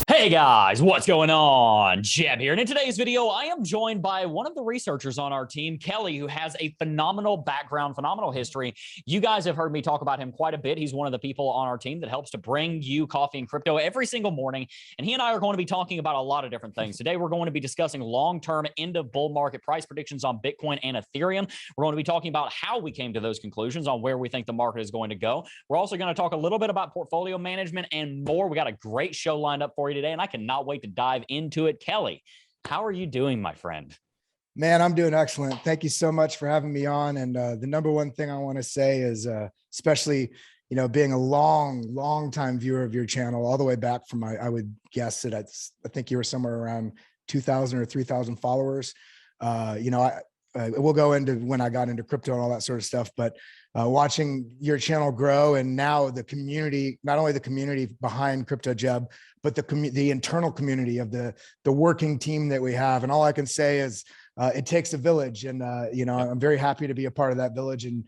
Hey guys, what's going on? Jebb here. And in today's video, I am joined by one of the researchers on our team, Kelly, who has a phenomenal background, phenomenal history. You guys have heard me talk about him quite a bit. He's one of the people on our team that helps to bring you coffee and crypto every single morning. And he and I are going to be talking about a lot of different things. Today, we're going to be discussing long-term end of bull market price predictions on Bitcoin and Ethereum. We're going to be talking about how we came to those conclusions on where we think the market is going to go. We're also going to talk a little bit about portfolio management and more. We got a great show lined up for you today, and I cannot wait to dive into it. Kelly, how are you doing, my friend? Man, I'm doing excellent. Thank you so much for having me on. And the number one thing I want to say is, especially, being a long time viewer of your channel, all the way back from I would guess that I think you were somewhere around 2,000 or 3,000 followers. We'll go into when I got into crypto and all that sort of stuff, but watching your channel grow and now the community, not only the community behind Crypto Jebb, but the internal community of the working team that we have. And all I can say is it takes a village, and I'm very happy to be a part of that village and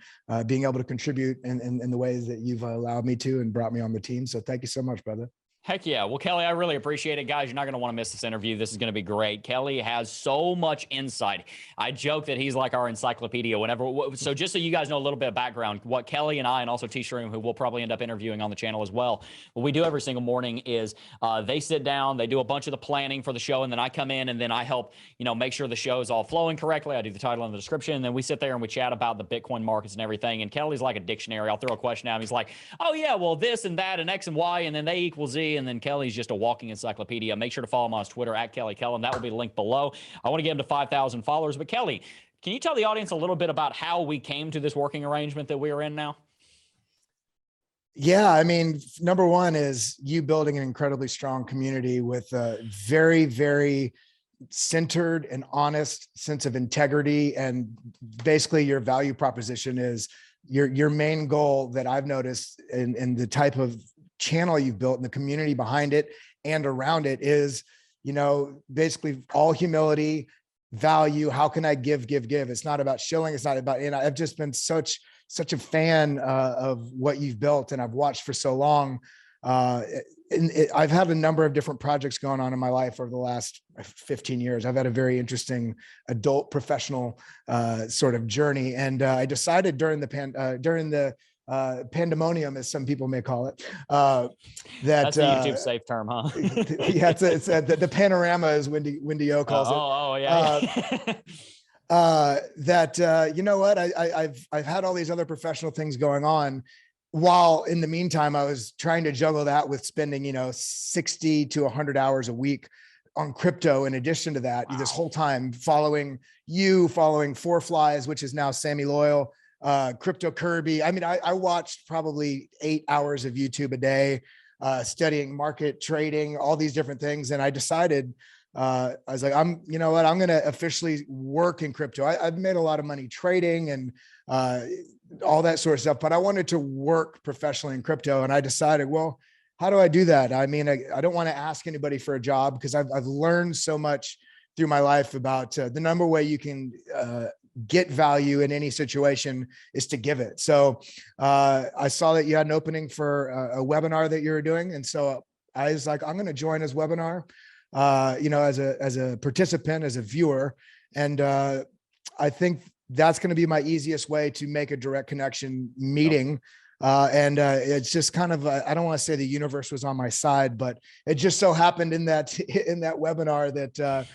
being able to contribute in the ways that you've allowed me to and brought me on the team. So thank you so much, brother. Heck yeah. Well, Kelly, I really appreciate it. Guys, you're not going to want to miss this interview. This is going to be great. Kelly has so much insight. I joke that he's like our encyclopedia whenever. So just so you guys know a little bit of background, what Kelly and I, and also T-Shroom, who we'll probably end up interviewing on the channel as well, what we do every single morning is they sit down, they do a bunch of the planning for the show, and then I come in and then I help, make sure the show is all flowing correctly. I do the title and the description, and then we sit there and we chat about the Bitcoin markets and everything. And Kelly's like a dictionary. I'll throw a question at him. He's like, oh yeah, well this and that and X and Y, and then they equal Z. And then Kelly's just a walking encyclopedia. Make sure to follow him on his Twitter at Kelly Kellam. That will be linked below. I want to get him to 5,000 followers. But Kelly, can you tell the audience a little bit about how we came to this working arrangement that we are in now? Yeah, I mean, number one is you building an incredibly strong community with a very, very centered and honest sense of integrity. And basically your value proposition is your main goal that I've noticed in the type of channel you've built and the community behind it and around it is, basically all humility, value. How can I give? It's not about shilling. It's not about, I've just been such a fan of what you've built, and I've watched for so long. I've had a number of different projects going on in my life over the last 15 years. I've had a very interesting adult professional sort of journey. And I decided during the pandemonium, as some people may call it, that's the YouTube safe term, huh? Yeah, it's the panorama, as Wendy O calls it. Oh yeah. You know what, I've had all these other professional things going on, while in the meantime I was trying to juggle that with spending 60 to 100 hours a week on crypto. In addition to that, wow, this whole time following Four Flies, which is now Sammy Loyal, Crypto Kirby. I mean, I watched probably 8 hours of YouTube a day, studying market trading, all these different things. And I decided, I was like, I'm going to officially work in crypto. I've made a lot of money trading and all that sort of stuff, but I wanted to work professionally in crypto. And I decided, well, how do I do that? I mean, I don't want to ask anybody for a job, because I've learned so much through my life about the number way you can get value in any situation is to give it. So I saw that you had an opening for a webinar that you were doing. And so I was like, I'm going to join his webinar, as a participant, as a viewer. And I think that's going to be my easiest way to make a direct connection meeting. It's just kind of, I don't want to say the universe was on my side, but it just so happened in that webinar that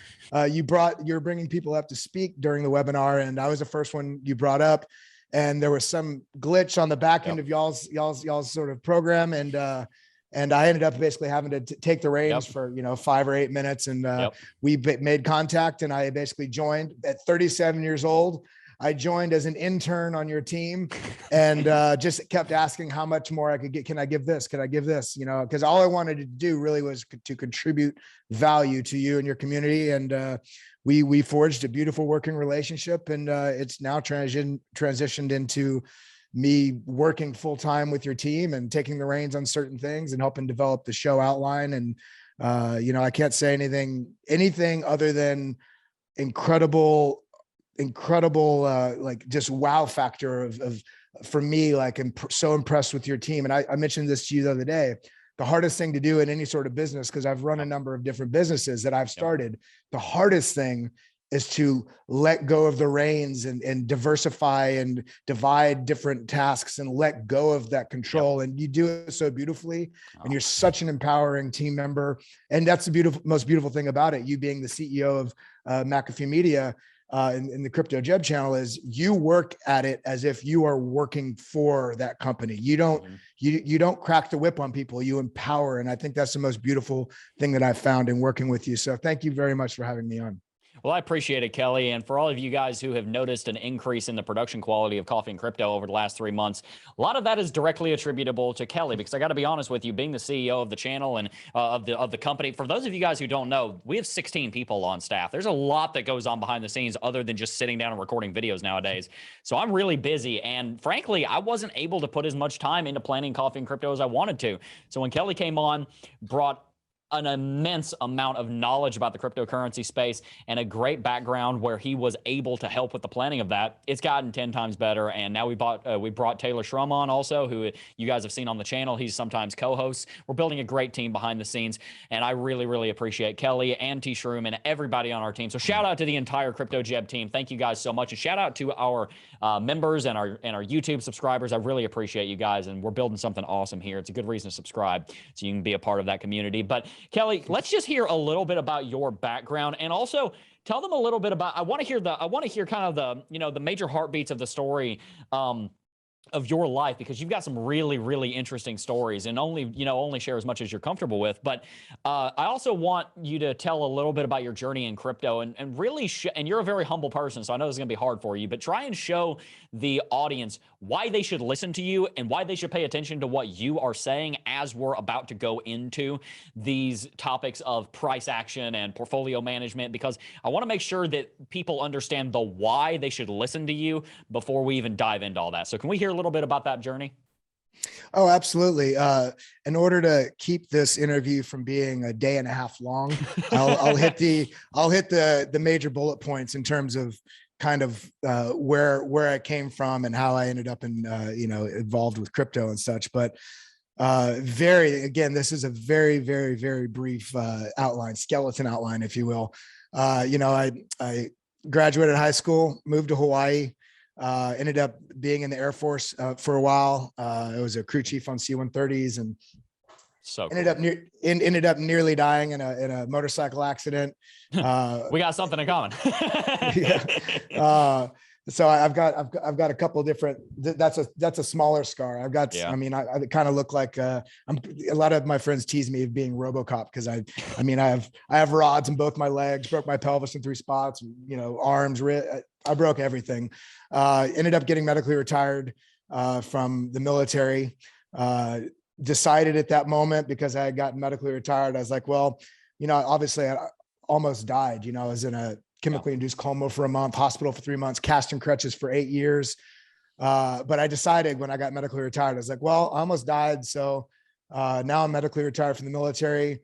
you're bringing people up to speak during the webinar. And I was the first one you brought up, and there was some glitch on the back end of y'all's sort of program. And I ended up basically having to take the reins for, 5 or 8 minutes. And we made contact, and I basically joined at 37 years old. I joined as an intern on your team, and just kept asking how much more I could get. Can I give this? Can I give this? Because all I wanted to do really was to contribute value to you and your community. And we forged a beautiful working relationship, and it's now transitioned into me working full time with your team and taking the reins on certain things and helping develop the show outline. And I can't say anything other than incredible, like just wow factor of for me, like I'm so impressed with your team. And I mentioned this to you the other day, the hardest thing to do in any sort of business, because I've run a number of different businesses that I've started. The hardest thing is to let go of the reins and diversify and divide different tasks and let go of that control. And you do it so beautifully. And you're such an empowering team member. And that's the most beautiful thing about it. You being the CEO of McAfee Media, in the Crypto Jebb channel, is you work at it as if you are working for that company. You don't, you don't crack the whip on people, you empower. And I think that's the most beautiful thing that I've found in working with you. So thank you very much for having me on. Well, I appreciate it, Kelly. And for all of you guys who have noticed an increase in the production quality of Coffee and Crypto over the last 3 months, a lot of that is directly attributable to Kelly, because I got to be honest with you, being the CEO of the channel and of the company, for those of you guys who don't know, we have 16 people on staff. There's a lot that goes on behind the scenes other than just sitting down and recording videos nowadays. So I'm really busy. And frankly, I wasn't able to put as much time into planning Coffee and Crypto as I wanted to. So when Kelly came on, brought an immense amount of knowledge about the cryptocurrency space and a great background where he was able to help with the planning of that, it's gotten 10 times better. And now we brought Taylor Shrum on also, who you guys have seen on the channel. He's sometimes co-hosts. We're building a great team behind the scenes, and I really, really appreciate Kelly and T. Shroom and everybody on our team. So shout out to the entire Crypto Jebb team. Thank you guys so much. And shout out to our members and our YouTube subscribers. I really appreciate you guys, and we're building something awesome here. It's a good reason to subscribe so you can be a part of that community. But Kelly, let's just hear a little bit about your background, and also tell them a little bit about, I want to hear kind of the major heartbeats of the story of your life, because you've got some really, really interesting stories, and only share as much as you're comfortable with. But I also want you to tell a little bit about your journey in crypto, and really, and you're a very humble person, so I know this is going to be hard for you, but try and show the audience why they should listen to you and why they should pay attention to what you are saying as we're about to go into these topics of price action and portfolio management, because I want to make sure that people understand the why they should listen to you before we even dive into all that. So can we hear a little bit about that journey? Oh, absolutely. In order to keep this interview from being a day and a half long, I'll hit the major bullet points in terms of kind of where I came from and how I ended up in involved with crypto and such. But again, this is a very, very, very brief skeleton outline, if you will. I graduated high school, moved to Hawaii. Ended up being in the Air Force for a while. I was a crew chief on C-130s, and so ended up nearly dying in a motorcycle accident. We got something in common. So I've got a couple of different. That's a smaller scar. I've got. Yeah. I mean, I kind of look like a lot of my friends tease me of being RoboCop, because I have rods in both my legs, broke my pelvis in 3 spots. Arms, I broke everything. Ended up getting medically retired from the military. Decided at that moment, because I had gotten medically retired, I was like, well, obviously I almost died. I was in a chemically induced coma for a month, hospital for 3 months, cast and crutches for 8 years. But I decided when I got medically retired, I was like, well, I almost died. So now I'm medically retired from the military.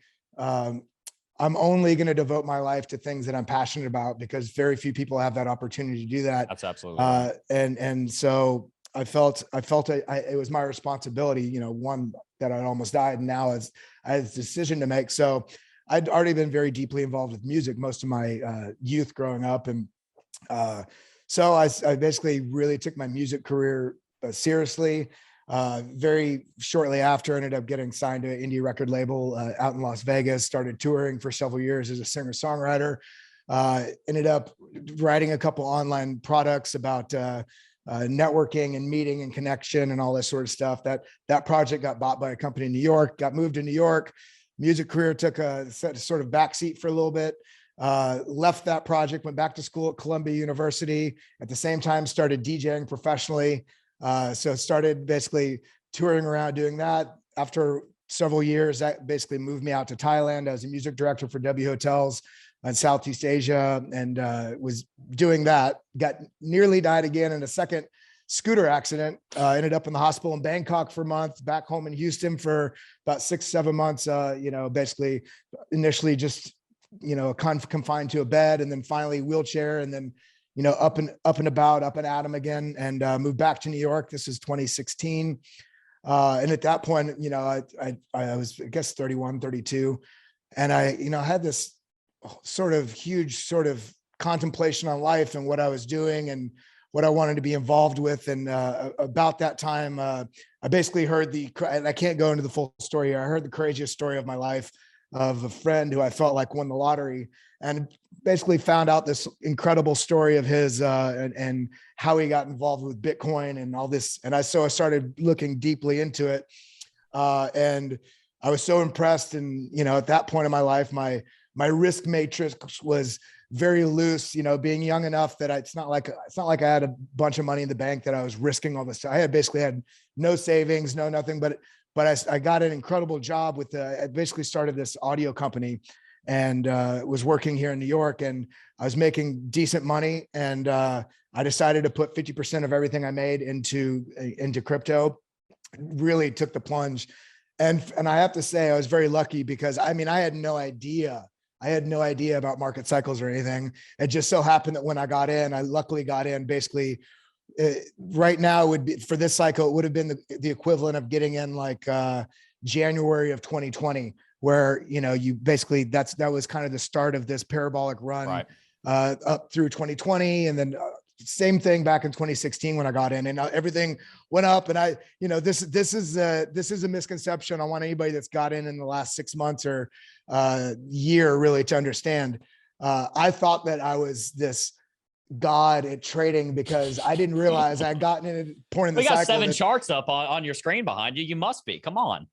I'm only going to devote my life to things that I'm passionate about, because very few people have that opportunity to do that. That's absolutely right. And so I felt it was my responsibility, one, that I almost died, and now I had a decision to make. So I'd already been very deeply involved with music most of my youth growing up. And so I basically really took my music career seriously. Very shortly after, ended up getting signed to an indie record label out in Las Vegas, started touring for several years as a singer-songwriter, ended up writing a couple online products about networking and meeting and connection and all this sort of stuff. That project got bought by a company in New York, got moved to New York. Music career took a sort of backseat for a little bit. Left that project, went back to school at Columbia University. At the same time, started DJing professionally. So started basically touring around doing that. After several years, that basically moved me out to Thailand as a music director for W Hotels in Southeast Asia, and was doing that. Nearly died again in a second scooter accident. Ended up in the hospital in Bangkok for a month, back home in Houston for about 6-7 months. Basically initially just, confined to a bed, and then finally wheelchair, and then, up and about, up and at 'em again, and moved back to New York. This is 2016. And at that point, you know, I was, I guess 31, 32. And I, you know, had this sort of huge sort of contemplation on life and what I was doing and what I wanted to be involved with. And about that time, I basically heard and I can't go into the full story here. I heard the craziest story of my life of a friend who I felt like won the lottery, and basically found out this incredible story of his and how he got involved with Bitcoin and all this. And so I started looking deeply into it. And I was so impressed. And, you know, at that point in my life, my risk matrix was very loose, you know, being young enough that it's not like I had a bunch of money in the bank that I was risking all this. I had basically had no savings, no nothing, but I got an incredible job with I basically started this audio company and was working here in New York, and I was making decent money. And I decided to put 50% of everything I made into crypto. Really took the plunge. And I have to say, I was very lucky because I mean, I had no idea about market cycles or anything. It just so happened that when I got in, I luckily got in basically right now it would be for this cycle, it would have been the equivalent of getting in like January of 2020, where, you know, you basically, that was kind of the start of this parabolic run, Right. Up through 2020. And then same thing back in 2016 when I got in, and everything went up. And I, you know, this is a misconception I want anybody that's got in the last 6 months or year really to understand. I thought that I was this god at trading because I didn't realize I had gotten in a point in the We got cycle. 7 charts up on your screen behind you. You must be. Come on.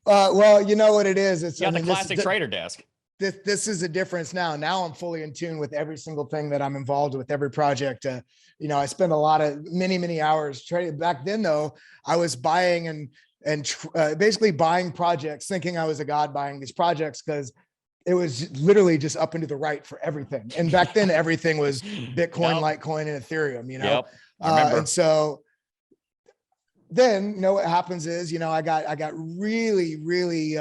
Well, you know what it is. It's, You got I mean, the classic trader desk. This is a difference now. Now I'm fully in tune with every single thing that I'm involved with, every project. You know, I spend a lot of many hours trading. Back then, though, I was buying and basically buying projects, thinking I was a god buying these projects because it was literally just up and to the right for everything. And back then, everything was Bitcoin, Yep. Litecoin, and Ethereum. You know, Yep. I remember. and so then, you know, what happens is, you know, I got really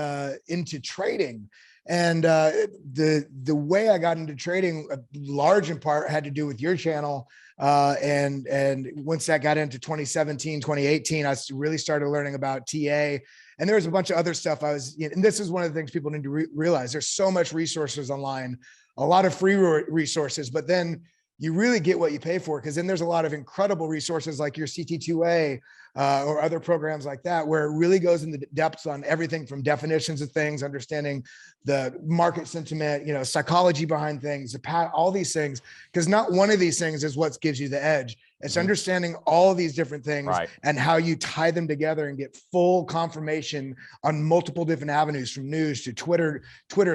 into trading. And the way I got into trading, large in part, had to do with your channel. And once that got into 2017, 2018, I really started learning about TA. And there was a bunch of other stuff and this is one of the things people need to realize. There's so much resources online, a lot of free resources, but then you really get what you pay for, because then there's a lot of incredible resources like your CT2A or other programs like that, where it really goes into depths on everything from definitions of things, understanding the market sentiment, you know, psychology behind things, all these things, because not one of these things is what gives you the edge. It's understanding all of these different things, right, and how you tie them together and get full confirmation on multiple different avenues, from news to Twitter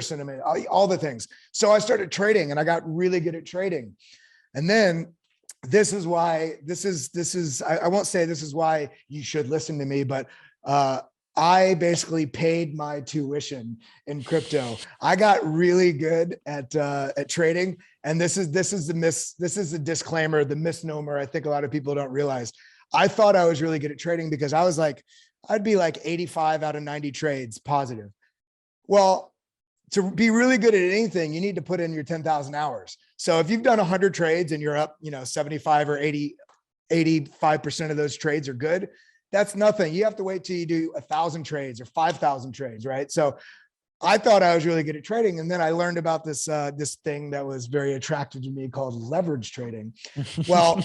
sentiment, all the things. So I started trading and I got really good at trading. And then this is why I won't say this is why you should listen to me, but I basically paid my tuition in crypto. I got really good at trading. And this is the disclaimer, the misnomer I think a lot of people don't realize. I thought I was really good at trading because I was like, I'd be like 85 out of 90 trades positive. Well, to be really good at anything, you need to put in your 10,000 hours. So if you've done 100 trades and you're up, you know, 75 or 85% of those trades are good, that's nothing. You have to wait till you do 1,000 trades or 5,000 trades, right? So I thought I was really good at trading. And then I learned about this thing that was very attractive to me called leverage trading. Well,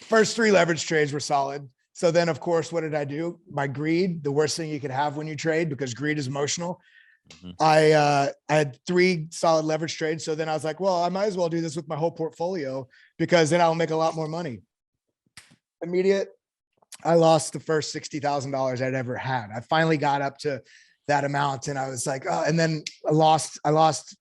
first 3 leverage trades were solid. So then, of course, what did I do? My greed, the worst thing you could have when you trade, because greed is emotional. I had 3 solid leverage trades. So then I was like, well, I might as well do this with my whole portfolio, because then I'll make a lot more money. I lost the first $60,000 I'd ever had. I finally got up to that amount, and I was like, oh, and then I lost,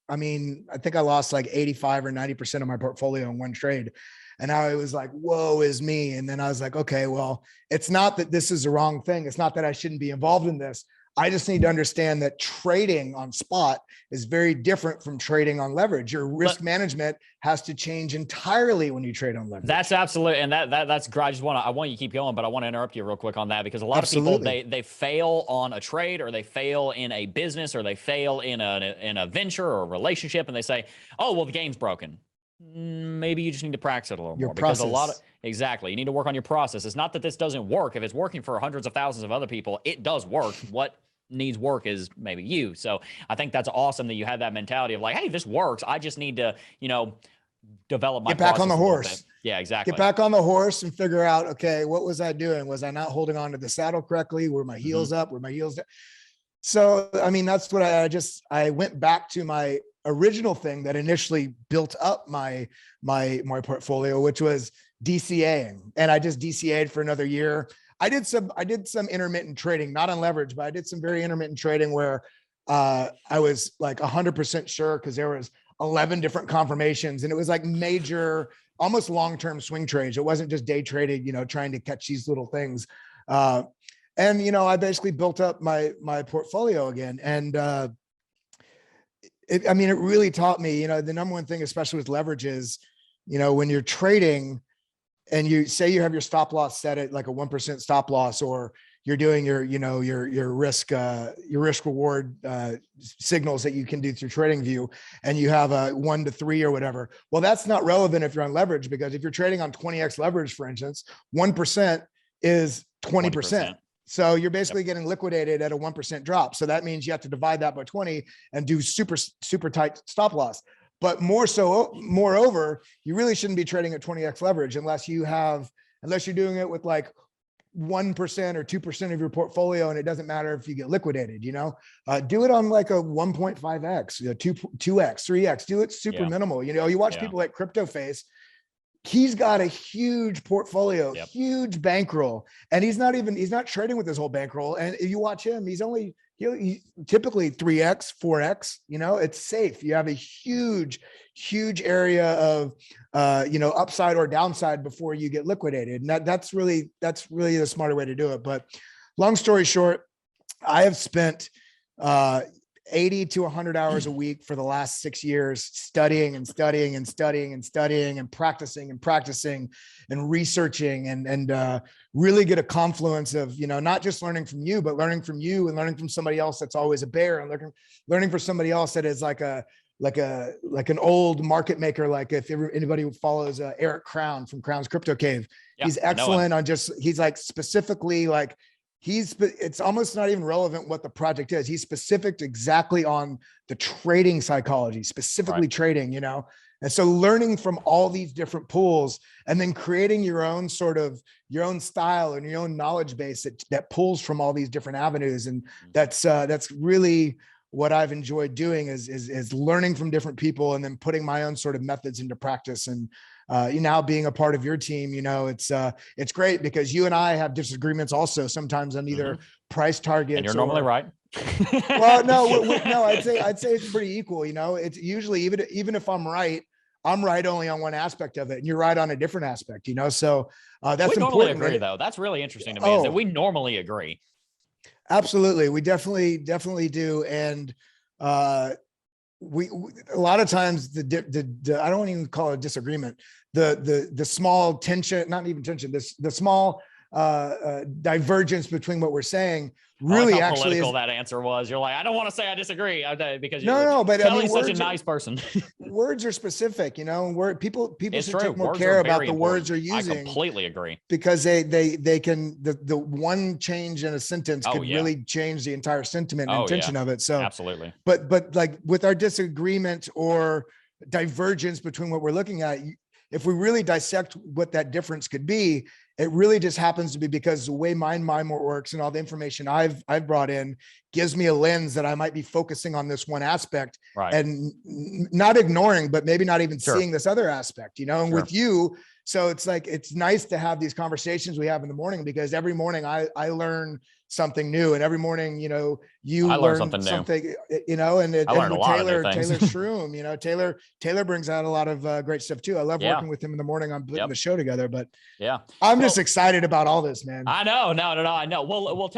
I mean, I think I lost like 85 or 90% of my portfolio in one trade. And I was like, woe is me. And then I was like, okay, well, it's not that this is the wrong thing. It's not that I shouldn't be involved in this. I just need to understand that trading on spot is very different from trading on leverage. Your risk management has to change entirely when you trade on leverage. That's absolute. And that's great. I want you to keep going, but I want to interrupt you real quick on that, because a lot of people, they fail on a trade, or they fail in a business, or they fail in a venture or a relationship. And they say, oh, well, the game's broken. maybe you just need to practice it a little Your more because process. exactly. You need to work on your process. It's not that this doesn't work. If it's working for hundreds of thousands of other people, it does work. What needs work is maybe you. So I think that's awesome that you have that mentality of like, hey, this works. I just need to, develop my Get back on process the a little bit. horse. Yeah, exactly. Get back on the horse and figure out, okay, what was I doing? Was I not holding on to the saddle correctly? Were my heels up? Were my heels down? So, I mean, that's what I went back to my original thing that initially built up my portfolio, which was DCAing. And I just DCA'd for another year. I did some intermittent trading, not on leverage, but I did some very intermittent trading where I was like 100% sure because there was 11 different confirmations and it was like major, almost long-term swing trades. It wasn't just day traded, trying to catch these little things. And I basically built up my portfolio again. And it really taught me, the number one thing, especially with leverage is, when you're trading and you say you have your stop loss set at like a 1% stop loss, or you're doing your risk reward signals that you can do through TradingView, and you have a 1 to 3 or whatever. Well, that's not relevant if you're on leverage, because if you're trading on 20x leverage, for instance, 1% is 20%. So you're basically getting liquidated at a 1% drop. So that means you have to divide that by 20 and do super, super tight stop loss. But moreover, you really shouldn't be trading at 20x leverage unless you're doing it with like 1% or 2% of your portfolio. And it doesn't matter if you get liquidated, do it on like a 1.5x, 2x, 3x, do it super minimal. You watch people like CryptoFace. He's got a huge portfolio, huge bankroll, and he's not trading with his whole bankroll. And if you watch him, he's typically 3x, 4x, it's safe. You have a huge area of, upside or downside before you get liquidated. And that's really the smarter way to do it. But long story short, I have spent, 80 to 100 hours a week for the last 6 years, studying and practicing and researching and really get a confluence of, not just learning from you, but learning from you and learning from somebody else that's always a bear, and learning from somebody else that is like an old market maker. Like if anybody follows Eric Crown from Crown's Crypto Cave, he's excellent on he's like specifically like, it's almost not even relevant what the project is. He's specific exactly on the trading psychology, specifically trading, And so learning from all these different pools and then creating your own style and your own knowledge base that pulls from all these different avenues. And that's really what I've enjoyed doing is learning from different people and then putting my own sort of methods into practice. And now being a part of your team, it's great because you and I have disagreements also sometimes on either price targets. And you're normally right. Well, no, I'd say it's pretty equal. It's usually even if I'm right only on one aspect of it, and you're right on a different aspect. So that's we important. Normally agree, though. That's really interesting to me. Is that we normally agree. Absolutely, we definitely do, and we a lot of times the I don't even call it a disagreement. The small tension, not even tension, the small divergence between what we're saying really how actually political that answer was. You're like, I don't want to say I disagree because but Kelly's such a nice person. Words are specific, people should take more words care about the important. words they're using. I completely agree, because they can the one change in a sentence could really change the entire sentiment and intention of it. So absolutely. But like with our disagreement or divergence between what we're looking at, if we really dissect what that difference could be, it really just happens to be because the way my mind works and all the information I've brought in gives me a lens that I might be focusing on this one aspect and not ignoring, but maybe not even seeing this other aspect, and with you. So it's like, it's nice to have these conversations we have in the morning, because every morning I learn something new, and every morning, you learn something new, and with Taylor Shroom, Taylor brings out a lot of great stuff too. I love working with him in the morning on putting the show together, but I'm just excited about all this, man. I know. No, I know. Well,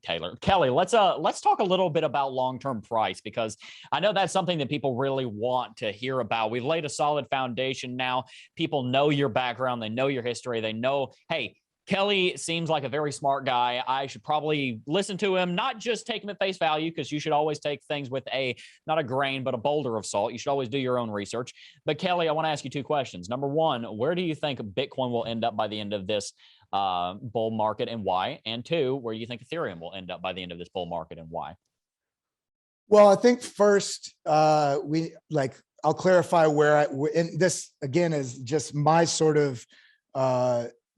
Taylor, Kelly, let's talk a little bit about long-term price, because I know that's something that people really want to hear about. We've laid a solid foundation now. People know your background. They know your history. They know, hey, Kelly seems like a very smart guy. I should probably listen to him, not just take him at face value, because you should always take things with not a grain, but a boulder of salt. You should always do your own research. But Kelly, I want to ask you two questions. Number one, where do you think Bitcoin will end up by the end of this bull market and why? And two, where do you think Ethereum will end up by the end of this bull market and why? Well, I think first, I'll clarify and this again is just my sort of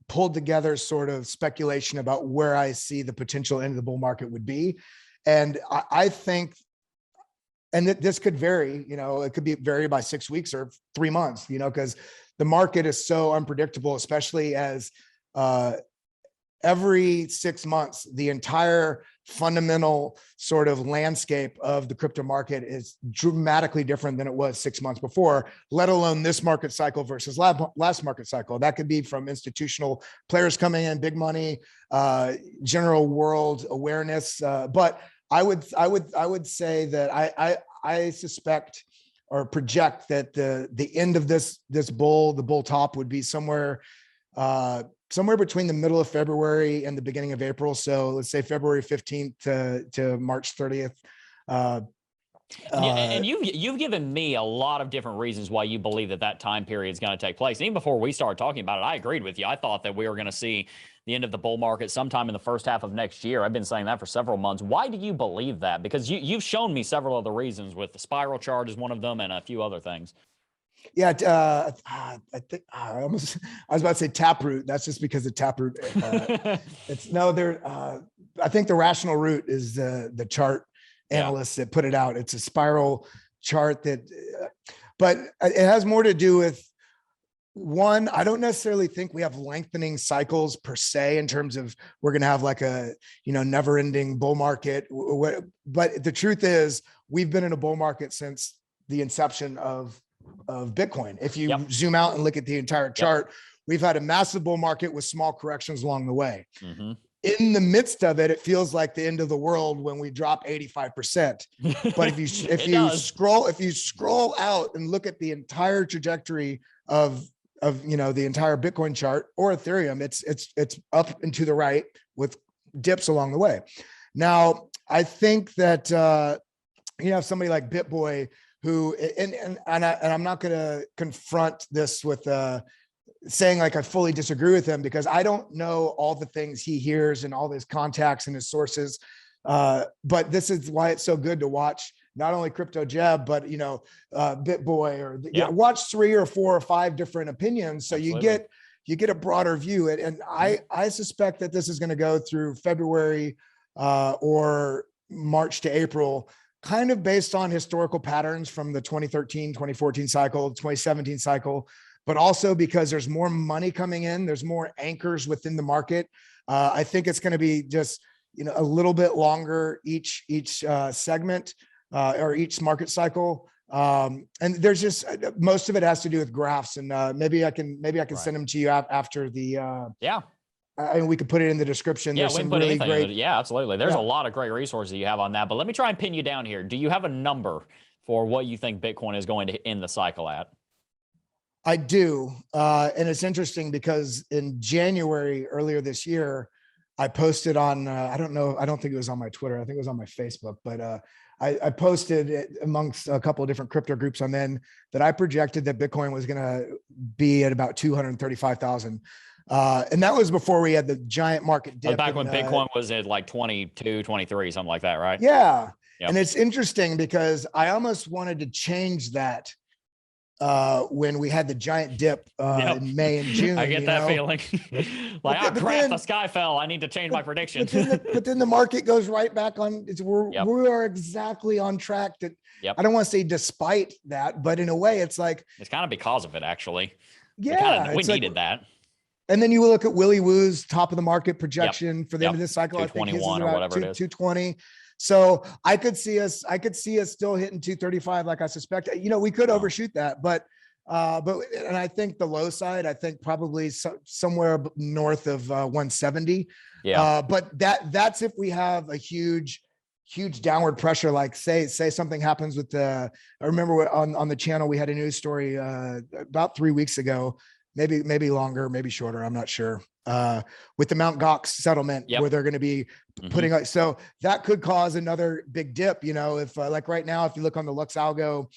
pulled together sort of speculation about where I see the potential end of the bull market would be. And I think, and this could vary, it could be vary by 6 weeks or 3 months, because the market is so unpredictable, especially as every 6 months, the entire fundamental sort of landscape of the crypto market is dramatically different than it was 6 months before, let alone this market cycle versus last market cycle. That could be from institutional players coming in, big money, general world awareness. But I would say that I suspect or project that the end of the bull top would be somewhere between the middle of February and the beginning of April. So let's say February 15th to March 30th. And you've given me a lot of different reasons why you believe that time period is going to take place. And even before we started talking about it, I agreed with you. I thought that we were going to see the end of the bull market sometime in the first half of next year. I've been saying that for several months. Why do you believe that? Because you've shown me several of the reasons, with the spiral chart is one of them and a few other things. Yeah, I think I was about to say Taproot. That's just because of Taproot. It's no, there. I think the rational root is the chart analysts that put it out. It's a spiral chart but it has more to do with one. I don't necessarily think we have lengthening cycles per se in terms of we're going to have like a never-ending bull market. But the truth is, we've been in a bull market since the inception of Bitcoin. If you zoom out and look at the entire chart, we've had a massive bull market with small corrections along the way. Mm-hmm. In the midst of it, it feels like the end of the world when we drop 85%. But if you scroll out and look at the entire trajectory of the entire Bitcoin chart or Ethereum, it's up and to the right with dips along the way. Now, I think that you have somebody like BitBoy who, and I'm not going to confront this with saying like I fully disagree with him, because I don't know all the things he hears and all his contacts and his sources. But this is why it's so good to watch not only Crypto Jebb, but BitBoy, or watch 3 or 4 or 5 different opinions, so Absolutely. you get a broader view. And I suspect that this is going to go through February or March to April, kind of based on historical patterns from the 2013, 2014 cycle, 2017 cycle, but also because there's more money coming in, there's more anchors within the market. I think it's going to be just, a little bit longer each segment or each market cycle. And there's just, most of it has to do with graphs, and maybe I can send them to you after the, and we could put it in the description. Yeah, we can put really great. Yeah, absolutely. There's a lot of great resources you have on that, but let me try and pin you down here. Do you have a number for what you think Bitcoin is going to end the cycle at? I do. And it's interesting because in January, earlier this year, I posted on, I don't think it was on my Twitter. I think it was on my Facebook, but I posted it amongst a couple of different crypto groups on then that I projected that Bitcoin was going to be at about 235,000. And that was before we had the giant market dip. Back when Bitcoin was at like 22, 23, something like that, right? Yeah. Yep. And it's interesting because I almost wanted to change that when we had the giant dip in May and June. I get that feeling. Like, crap, the sky fell. I need to change my prediction. But then the market goes right back on. We are exactly on track to, I don't want to say despite that, but in a way it's like. It's kind of because of it, actually. Yeah. We needed that. And then you look at Willie Woo's top of the market projection for the end of this cycle. I think he's about or whatever 220. So I could see us still hitting 235, like I suspect. We could overshoot that, but and I think the low side, I think probably somewhere north of 170. Yeah. But that's if we have a huge downward pressure. Like say something happens with I remember on the channel we had a news story about 3 weeks ago. Maybe longer, maybe shorter. I'm not sure. with the Mount Gox settlement, Yep. where they're going to be putting like, so that could cause another big dip. You know, if like right now, if you look on the Lux Algo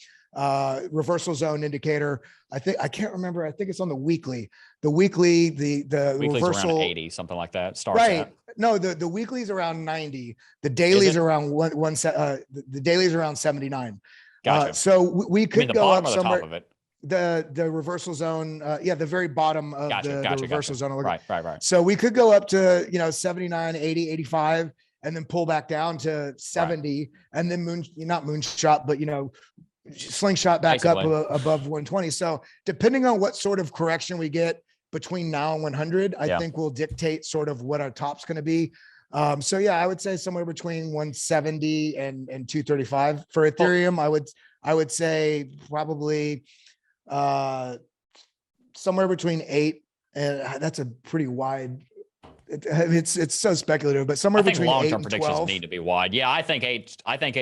reversal zone indicator, I can't remember. I think it's on the weekly. The weekly's reversal around 80, something like that. Starts right. at. No, the weekly's around 90. The daily's around the daily's around 79. Gotcha. So we could go up or the somewhere. Top of it? The reversal zone, the very bottom of the reversal zone. Right. So we could go up to 79, 80, 85, and then pull back down to 70, and then not moonshot, but slingshot back Basically up above 120. So depending on what sort of correction we get between now and 100, I think will dictate sort of what our top's going to be. So I would say somewhere between 170 and 235 for Ethereum. I would say probably somewhere between 8 and that's a pretty wide. It's so speculative, but somewhere between long-term predictions 12. Need to be wide. Yeah, I think 8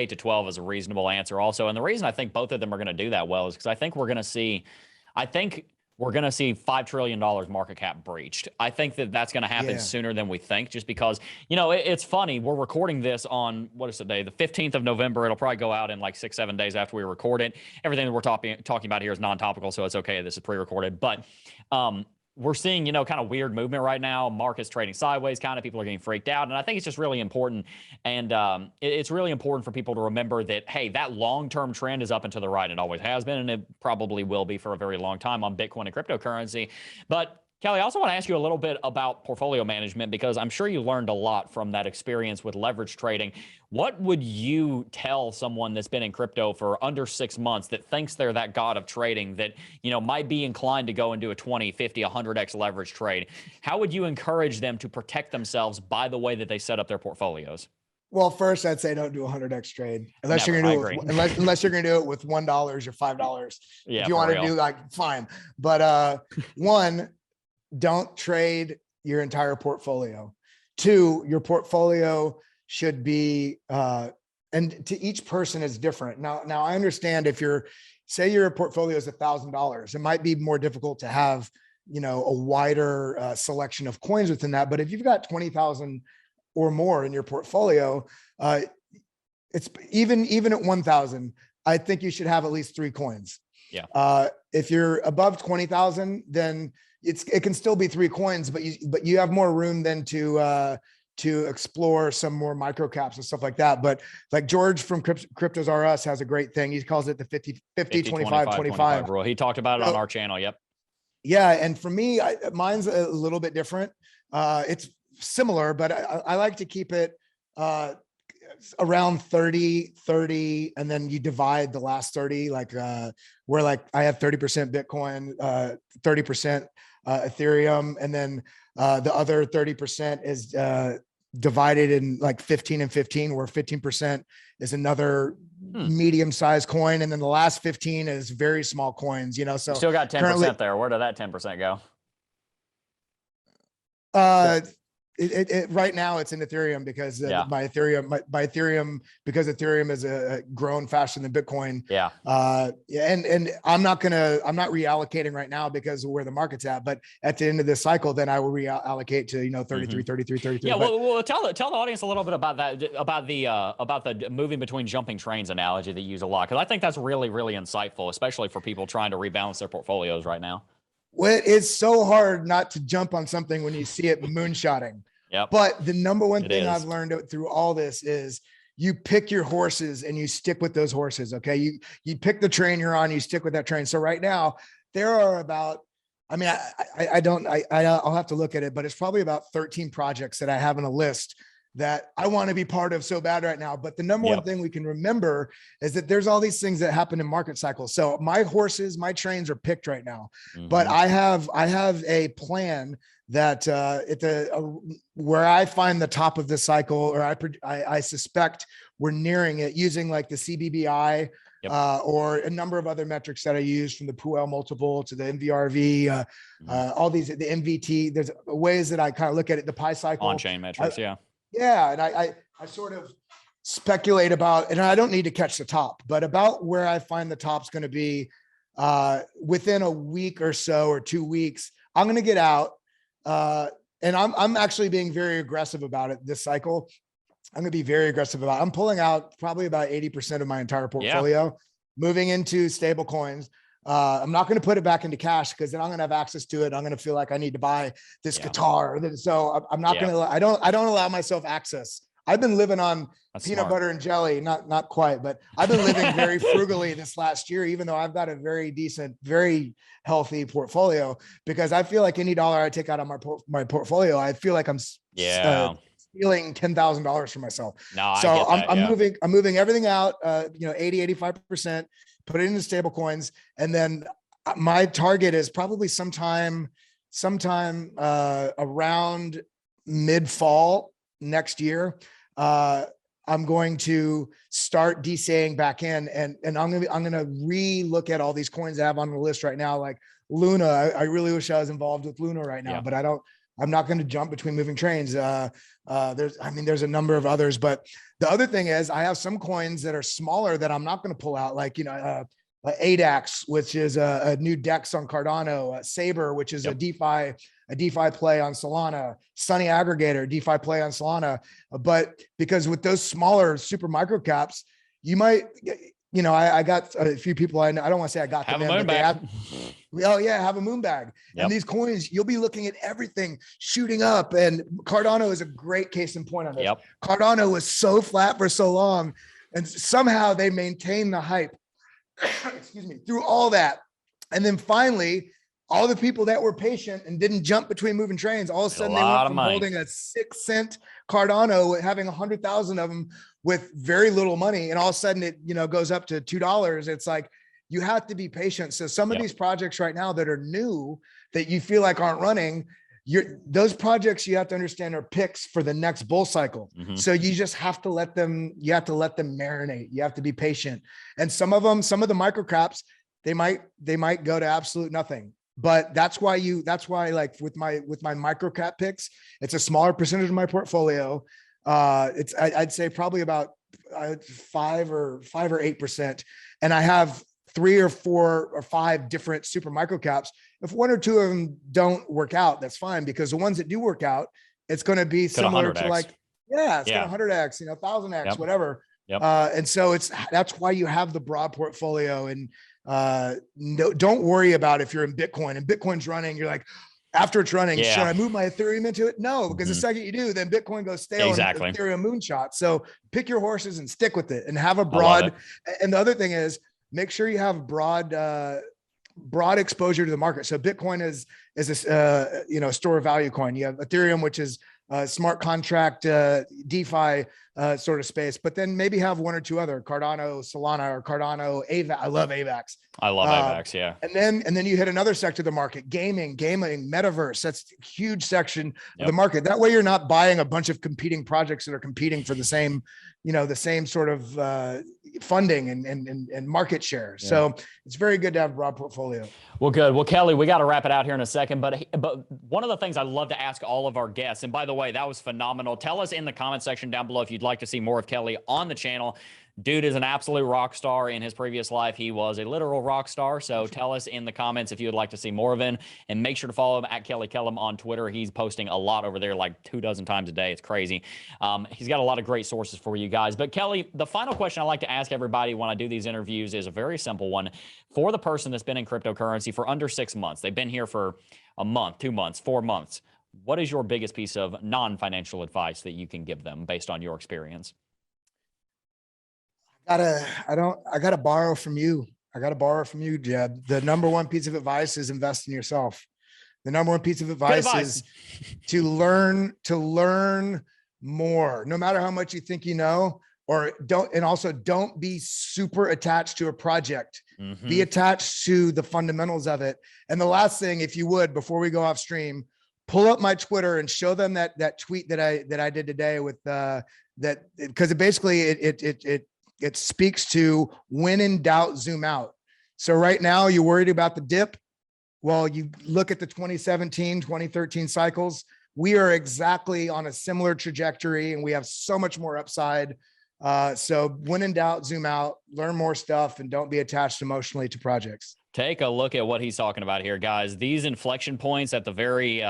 to 12 is a reasonable answer also. And the reason I think both of them are going to do that well is because I think we're going to see $5 trillion market cap breached. I think that's going to happen sooner than we think, just because, it's funny. We're recording this on, what is the day? The 15th of November. It'll probably go out in like 6-7 days after we record it. Everything that we're talking about here is non-topical, so it's okay. This is pre-recorded. But we're seeing, kind of weird movement right now. Markets trading sideways, kind of people are getting freaked out. And I think it's just really important. And it's really important for people to remember that, hey, that long-term trend is up and to the right. It always has been, and it probably will be for a very long time on Bitcoin and cryptocurrency. But Kelly, I also want to ask you a little bit about portfolio management, because I'm sure you learned a lot from that experience with leverage trading. What would you tell someone that's been in crypto for under 6 months that thinks they're that god of trading that, might be inclined to go and do a 20, 50, 100x leverage trade? How would you encourage them to protect themselves by the way that they set up their portfolios? Well, first I'd say don't do a 100x trade unless you're going to do it, unless you're going to do it with $1 or $5. Yeah, if you want to do fine. But one, don't trade your entire portfolio. 2, your portfolio should be, and to each person is different. Now I understand if say your portfolio is $1,000, it might be more difficult to have, a wider selection of coins within that. But if you've got 20,000 or more in your portfolio, it's even at 1,000, I think you should have at least 3 coins. Yeah. If you're above 20,000, then it can still be 3 coins, but you have more room then to explore some more micro caps and stuff like that. But like George from Cryptos R Us has a great thing. He calls it the 50 25 25 rule. He talked about it on our channel. Yep. Yeah. And for me, mine's a little bit different. It's similar, but I like to keep it around 30, and then you divide the last 30, like where like I have 30% Bitcoin, 30% Ethereum, and then the other 30% is divided in like 15 and 15, where 15% is another medium-sized coin, and then the last 15 is very small coins. So you still got 10% there. Where did that 10% go? Right now it's in Ethereum because my Ethereum, because Ethereum is grown faster than Bitcoin. Yeah. And I'm not reallocating right now because of where the market's at, but at the end of this cycle, then I will reallocate to, 33, 33, 33. Yeah. Well, tell the audience a little bit about that, about the moving between jumping trains analogy that you use a lot. Cause I think that's really, really insightful, especially for people trying to rebalance their portfolios right now. Well, it's so hard not to jump on something when you see it moonshotting. Yep. But the number one thing I've learned through all this is you pick your horses and you stick with those horses. Okay. You pick the train you're on, you stick with that train. So right now there are about, I'll have to look at it, but it's probably about 13 projects that I have on a list that I want to be part of so bad right now. But the number one thing we can remember is that there's all these things that happen in market cycles. So my horses, my trains are picked right now, but I have a plan that where I find the top of the cycle, or I suspect we're nearing it, using like the CBBI or a number of other metrics that I use, from the Puel multiple to the MVRV, all these, the MVT. There's ways that I kind of look at it, the pi cycle, on-chain metrics. Yeah. And I sort of speculate about, and I don't need to catch the top, but about where I find the top's going to be within a week or so, or 2 weeks. I'm going to get out and I'm actually being very aggressive about it this cycle. I'm going to be very aggressive about it. I'm pulling out probably about 80% of my entire portfolio, moving into stable coins. I'm not going to put it back into cash because then I'm going to have access to it. I'm going to feel like I need to buy this guitar. So I'm not going to, I don't allow myself access. I've been living on peanut butter and jelly, not quite, but I've been living very frugally this last year, even though I've got a very decent, very healthy portfolio, because I feel like any dollar I take out of my portfolio, I feel like I'm stealing $10,000 for myself. No, so I'm moving everything out, 80, 85%, put it into stable coins. And then my target is probably sometime around mid-fall next year. I'm going to start DCAing back in, and I'm going to re-look at all these coins I have on the list right now. Like Luna, I really wish I was involved with Luna right now, but I'm not going to jump between moving trains. There's a number of others, but the other thing is I have some coins that are smaller that I'm not going to pull out, like, ADAX, which is a new DEX on Cardano, Saber, which is a DeFi play on Solana, Sunny Aggregator, DeFi play on Solana. But because with those smaller super micro caps, you might, I got a few people I know, I don't want to say I got them in, but have a moon bag. And these coins, you'll be looking at everything shooting up. And Cardano is a great case in point on this. Cardano was so flat for so long, and somehow they maintained the hype through all that. And then finally, all the people that were patient and didn't jump between moving trains, all of a sudden they went from holding a 6-cent Cardano, having 100,000 of them with very little money, and all of a sudden it goes up to $2. It's like, you have to be patient. So some of these projects right now that are new, that you feel like aren't running, those projects, you have to understand, are picks for the next bull cycle. So you just have to let them marinate. You have to be patient. And some of the micro caps, they might go to absolute nothing. But that's why like with my micro cap picks, it's a smaller percentage of my portfolio. I'd say probably about 5 or 8%. And I have 3 or 4 or 5 different super micro caps. If 1 or 2 of them don't work out, that's fine, because the ones that do work out, it's going to be similar to like, it's going to 100x, 1000x, whatever. And so that's why you have the broad portfolio. And don't worry about if you're in Bitcoin and Bitcoin's running, you're like, after it's running, should I move my Ethereum into it? No, because the second you do, then Bitcoin goes stale and Ethereum moonshot. So pick your horses and stick with it, and have a broad. And the other thing is, make sure you have broad exposure to the market. So Bitcoin is a store of value coin. You have Ethereum, which is smart contract, DeFi sort of space, but then maybe have 1 or 2 other, Cardano, Solana, or Cardano, AVAX. I love AVAX. I love AVAX. Yeah. And then you hit another sector of the market, gaming, metaverse. That's a huge section of the market. That way you're not buying a bunch of competing projects that are competing for the same, the same sort of funding and market share. So it's very good to have a broad portfolio. Well, good. Well, Kelly, we got to wrap it out here in a second, but one of the things I love to ask all of our guests, and by the way, that was phenomenal. Tell us in the comment section down below if you'd like to see more of Kelly on the channel. Dude is an absolute rock star. In his previous life, he was a literal rock star. So tell us in the comments if you would like to see more of him, and make sure to follow him at Kelly Kellam on Twitter. He's posting a lot over there, like 24 times a day. It's crazy. He's got a lot of great sources for you guys. But Kelly, the final question I like to ask everybody when I do these interviews is a very simple one. For the person that's been in cryptocurrency for under 6 months, they've been here for a month, 2 months, 4 months. What is your biggest piece of non-financial advice that you can give them based on your experience? I gotta borrow from you. Jebb. The number one piece of advice is invest in yourself. The number one piece of advice is to learn more, no matter how much you think you know, and also don't be super attached to a project. Be attached to the fundamentals of it. And the last thing, if you would, before we go off stream, pull up my Twitter and show them that tweet that I did today with that, because it speaks to, when in doubt, zoom out. So right now you're worried about the dip. Well, you look at the 2017, 2013 cycles. We are exactly on a similar trajectory, and we have so much more upside. So when in doubt, zoom out, learn more stuff, and don't be attached emotionally to projects. Take a look at what he's talking about here, guys. These inflection points at the very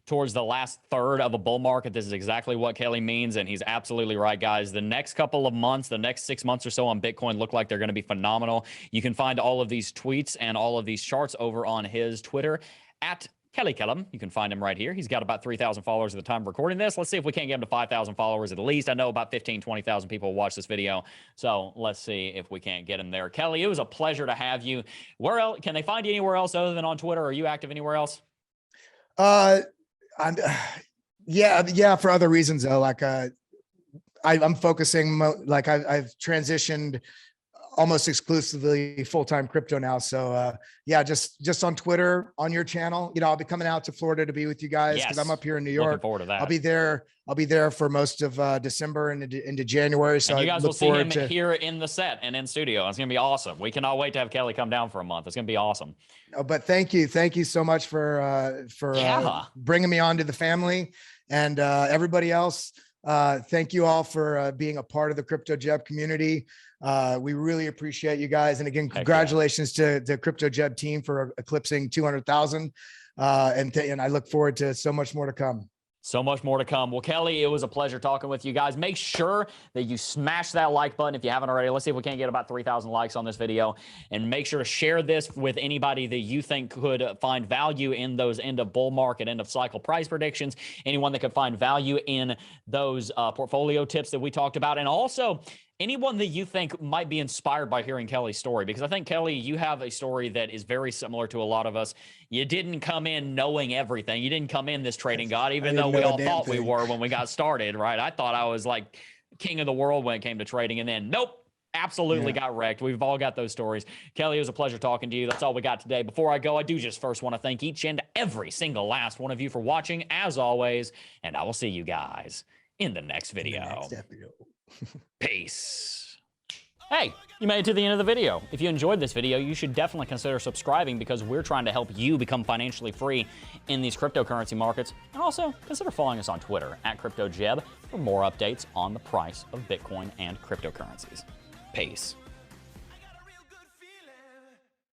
towards the last third of a bull market. This is exactly what Kelly means, and he's absolutely right, guys. The next couple of months, the next 6 months or so on Bitcoin look like they're going to be phenomenal. You can find all of these tweets and all of these charts over on his Twitter at Kellam. You can find him right here. He's got about 3,000 followers at the time of recording this. Let's see if we can't get him to 5,000 followers at least. I know about 15, 20,000 people watch this video. So let's see if we can't get him there. Kelly, it was a pleasure to have you. Where else can they find you anywhere else other than on Twitter? Are you active anywhere else? Yeah, for other reasons though. Like I'm focusing like I've transitioned almost exclusively full-time crypto now. So yeah, just on Twitter, on your channel, I'll be coming out to Florida to be with you guys because I'm up here in New York. Looking forward to that. I'll be there for most of December and into January. So and you guys will see him here in the set and in studio. It's gonna be awesome. We cannot wait to have Kelly come down for a month. It's gonna be awesome. Oh, but thank you so much for bringing me on to the family, and everybody else. Thank you all for being a part of the Crypto Jebb community. We really appreciate you guys. And again, congratulations to the Crypto Jebb team for eclipsing 200,000. And I look forward to so much more to come. So much more to come. Well, Kelly, it was a pleasure talking with you guys. Make sure that you smash that like button if you haven't already. Let's see if we can't get about 3,000 likes on this video. And make sure to share this with anybody that you think could find value in those end of bull market, end of cycle price predictions. Anyone that could find value in those portfolio tips that we talked about. And also, anyone that you think might be inspired by hearing Kelly's story, because I think, Kelly, you have a story that is very similar to a lot of us. You didn't come in knowing everything. You didn't come in this trading god, even though we all thought we were when we got started, right? I thought I was like king of the world when it came to trading, and then nope, absolutely got wrecked. We've all got those stories. Kelly, it was a pleasure talking to you. That's all we got today. Before I go, I do just first want to thank each and every single last one of you for watching, as always, and I will see you guys in the next video. Peace. Hey, you made it to the end of the video. If you enjoyed this video, you should definitely consider subscribing because we're trying to help you become financially free in these cryptocurrency markets. And also, consider following us on Twitter at CryptoJebb for more updates on the price of Bitcoin and cryptocurrencies. Peace.